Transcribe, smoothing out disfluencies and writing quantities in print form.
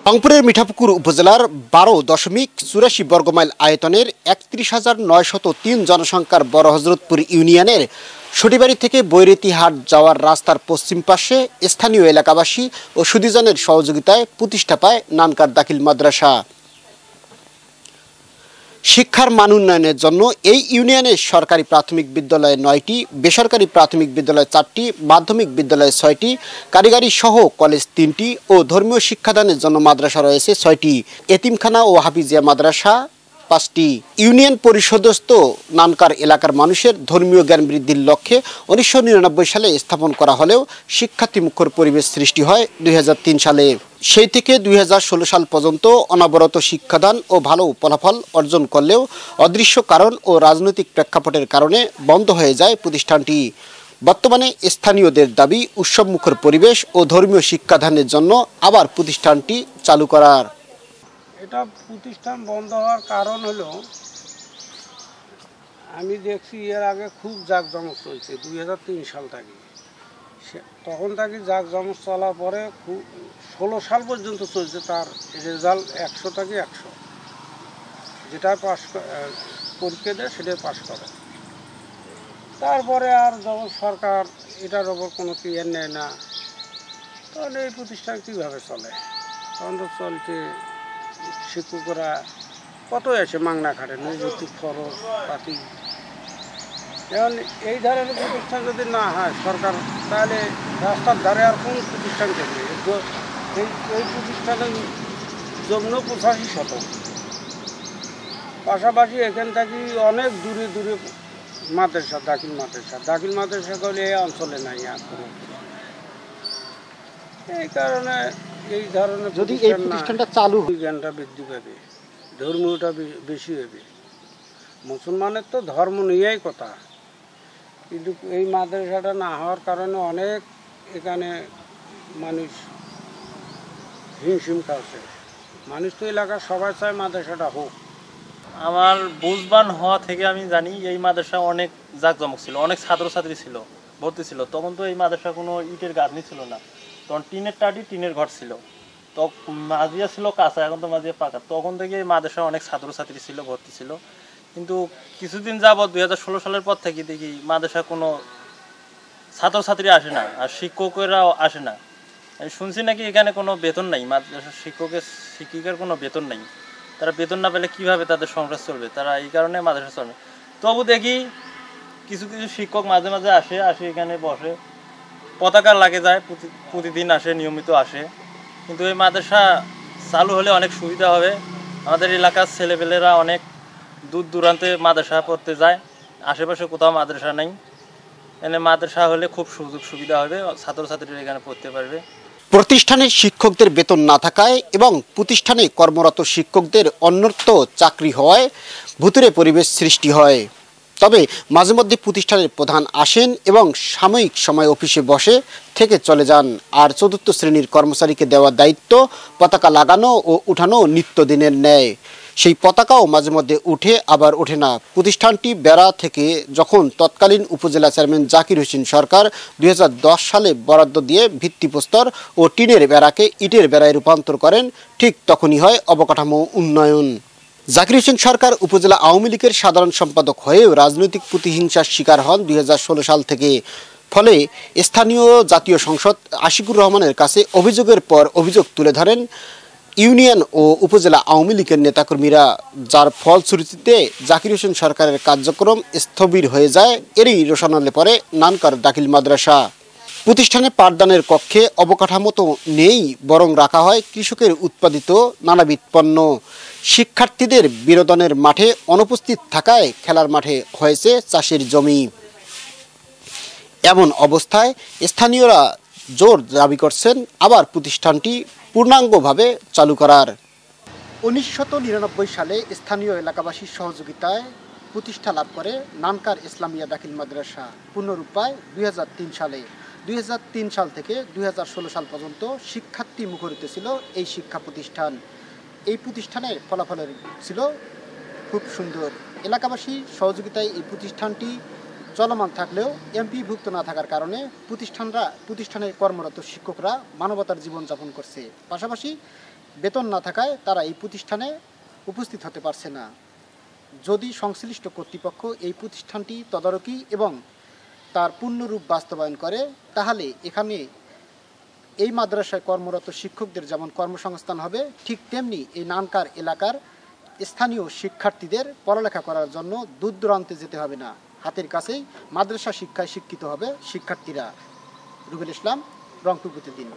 রংপুরের মিঠাপুকুর উপজেলার 12.84 বর্গমাইল আয়তনের 31,903 জনসংখ্যার বড় হজরতপুর ইউনিয়নের সটিবাড়ি থেকে বৈরীতি হাট যাওয়ার রাস্তার পশ্চিম পাশে স্থানীয় এলাকাবাসী ও সুধীজনের সহযোগিতায় প্রতিষ্ঠা পায় নানকার দাখিল মাদ্রাসা। শিক্ষার মান উন্নয়নের জন্য এই ইউনিয়নের সরকারি প্রাথমিক বিদ্যালয়ে 9টি, বেসরকারি প্রাথমিক বিদ্যালয় 4টি, মাধ্যমিক বিদ্যালয় 6টি, কারিগরি সহ কলেজ 3টি ও ধর্মীয় শিক্ষাদানের জন্য মাদ্রাসা রয়েছে 6টি, এতিমখানা ও হাফিজিয়া মাদ্রাসা 5টি। ইউনিয়ন পরিষদস্থ নানকার এলাকার মানুষের ধর্মীয় জ্ঞান বৃদ্ধির লক্ষ্যে 1999 সালে স্থাপন করা হলেও শিক্ষার্থীমুখর পরিবেশ সৃষ্টি হয় 2003 সালে। সেই থেকে 2016 সাল পর্যন্ত অনবরত শিক্ষাদান ও ভালো ফলাফল অর্জন করলেও অদৃশ্য কারণ ও রাজনৈতিক প্রেক্ষাপটের কারণে বন্ধ হয়ে যায় প্রতিষ্ঠানটি। বর্তমানে স্থানীয়দের দাবি উৎসবমুখর পরিবেশ ও ধর্মীয় শিক্ষাদানের জন্য আবার প্রতিষ্ঠানটি চালু করার। এটা প্রতিষ্ঠান বন্ধ হওয়ার কারণ হলো, আমি দেখছি এর আগে খুব জাঁকজমক চলছে 2003 সাল থেকে। তখন থেকে জাঁকজমক চলার পরে 16 সাল পর্যন্ত চলছে, তার রেজাল্ট 100 থেকে 100, যেটা পাস পরীক্ষা দেয় সেটাই পাস করে। তারপরে আর যখন সরকার এটার ওপর কোনো কেয়ার নেয় না, তাহলে এই প্রতিষ্ঠান কীভাবে চলে? তখন তো চলছে শিক্ষকরা কত আছে মাংনা খাটে, নৈতিক খরচ পাতি। যেমন এই ধরনের প্রতিষ্ঠান যদি না হয় সরকার, তাহলে রাস্তার ধারে আর কোন প্রতিষ্ঠান করবে? এই প্রতিষ্ঠানের জন্য 85 শতক, পাশাপাশি এখান থেকে অনেক দূরে দূরে মাদ্রাসা, দাখিল মাদ্রাসা করলে এই অঞ্চলে নাই আর কোনো। এই কারণে এই ধরনের যদি এই প্রতিষ্ঠানটা চালু হয়, জ্ঞানটা বৃদ্ধি পাবে, ধর্মীয়টা বেশি হবে। মুসলমানের তো ধর্ম নিয়েই কথা, কিন্তু এই মাদ্রাসাটা না হওয়ার কারণে অনেক এখানে মানুষ হিমশিম খাচ্ছে। মানুষ তো এলাকার সবাই চায় মাদ্রাসাটা হোক। আমার বুঝবান হওয়া থেকে আমি জানি এই মাদ্রাসা অনেক জাঁকজমক ছিল, অনেক ছাত্রছাত্রী ছিল, ভর্তি ছিল। তখন তো এই মাদ্রাসা কোনো ইটের গাঁথনি ছিল না, তখন টিনের টাটি, টিনের ঘর ছিল। তো মাঝিয়া ছিল কাঁচা, এখন তো মাঝিয়া পাকা। তখন থেকে এই মাদ্রাসা অনেক ছাত্রছাত্রী ছিল, ভর্তি ছিল। কিন্তু কিছুদিন যাবৎ 2016 সালের পর থেকে দেখি মাদ্রাসা কোনো ছাত্রছাত্রী আসে না, আর শিক্ষকেরাও আসে না। আমি শুনছি নাকি এখানে কোনো বেতন নাই, মাদ্রাসার শিক্ষিকার কোনো বেতন নাই। তারা বেতন না পেলে কীভাবে তাদের সংসার চলবে? তারা এই কারণে মাদ্রাসা চলবে। তবু দেখি কিছু কিছু শিক্ষক মাঝে মাঝে আসে এখানে বসে, পতাকা লাগে যায়, প্রতিদিন আসে, নিয়মিত আসে। কিন্তু এই মাদ্রাসা চালু হলে অনেক সুবিধা হবে। আমাদের এলাকার ছেলেপেলেরা অনেক দূর দূরান্তে মাদ্রাসা পড়তে যায়, আশেপাশে কোথাও মাদ্রাসা নেই। এখানে মাদ্রাসা হলে খুব সুযোগ সুবিধা হবে, ছাত্রছাত্রীরা এখানে পড়তে পারবে। প্রতিষ্ঠানের শিক্ষকদের বেতন না থাকায় এবং প্রতিষ্ঠানে কর্মরত শিক্ষকদের অন্যত্র চাকরি হওয়ায় ভুতুড়ে পরিবেশ সৃষ্টি হয়। তবে মাঝে মধ্যে প্রতিষ্ঠানের প্রধান আসেন এবং সাময়িক সময় অফিসে বসে থেকে চলে যান। আর চতুর্থ শ্রেণীর কর্মচারীকে দেওয়ার দায়িত্ব পতাকা লাগানো ও উঠানো নিত্যদিনের ন্যায়। সেই পতাকাও মাঝে মধ্যে উঠে আবার ওঠে না। প্রতিষ্ঠানটি বেড়া থেকে যখন তৎকালীন উপজেলা চেয়ারম্যান জাকির হোসেন সরকার 2010 সালে বরাদ্দ দিয়ে ভিত্তিপ্রস্তর ও টিনের বেড়াকে ইটের বেড়ায় রূপান্তর করেন, ঠিক তখনই হয় অবকাঠামো উন্নয়ন। জাকির হোসেন সরকার উপজেলা আওয়ামী লীগের সাধারণ সম্পাদক হয়েও রাজনৈতিক প্রতিহিংসার শিকার হন 2016 সাল থেকে। ফলে স্থানীয় জাতীয় সংসদ আশিকুর রহমানের কাছে অভিযোগের পর অভিযোগ তুলে ধরেন ইউনিয়ন ও উপজেলা আওয়ামী লীগের নেতাকর্মীরা, যার ফলশ্রুতিতে জাকির হোসেন সরকারের কার্যক্রম স্থবির হয়ে যায়। এরই রোশনালে পড়ে নানকার দাখিল মাদ্রাসা। প্রতিষ্ঠানে পাঠদানের কক্ষে অবকাঠামো তো নেই, বরং রাখা হয় কৃষকের উৎপাদিত নানাবিধ পণ্য। শিক্ষার্থীদের বিনোদনের মাঠে অনুপস্থিত থাকায় খেলার মাঠে হয়েছে চাষের জমি। এমন অবস্থায় স্থানীয়রা জোর দাবি করছেন আবার প্রতিষ্ঠানটি পূর্ণাঙ্গভাবে চালু করার। 1999 সালে স্থানীয় এলাকাবাসীর সহযোগিতায় প্রতিষ্ঠা লাভ করে নানকার ইসলামিয়া দাখিল মাদ্রাসা। পূর্ণরূপ পায় 2003 সালে। 2003 সাল থেকে 2016 সাল পর্যন্ত শিক্ষার্থী মুখরিত ছিল এই শিক্ষা প্রতিষ্ঠান। এই প্রতিষ্ঠানের ফলাফলের ছিল খুব সুন্দর। এলাকাবাসীর সহযোগিতায় এই প্রতিষ্ঠানটি চলমান থাকলেও এমপিভুক্ত না থাকার কারণে প্রতিষ্ঠানের কর্মরত শিক্ষকরা মানবতার জীবনযাপন করছে। পাশাপাশি বেতন না থাকায় তারা এই প্রতিষ্ঠানে উপস্থিত হতে পারছে না। যদি সংশ্লিষ্ট কর্তৃপক্ষ এই প্রতিষ্ঠানটি তদারকি এবং তার পূর্ণরূপ বাস্তবায়ন করে, তাহলে এখানে এই মাদ্রাসায় কর্মরত শিক্ষকদের যেমন কর্মসংস্থান হবে, ঠিক তেমনি এই নানকার এলাকার স্থানীয় শিক্ষার্থীদের পড়ালেখা করার জন্য দূর দূরান্তে যেতে হবে না, হাতের কাছেই মাদ্রাসা শিক্ষায় শিক্ষিত হবে শিক্ষার্থীরা। রুবেল ইসলাম, রংপুর প্রতিদিন।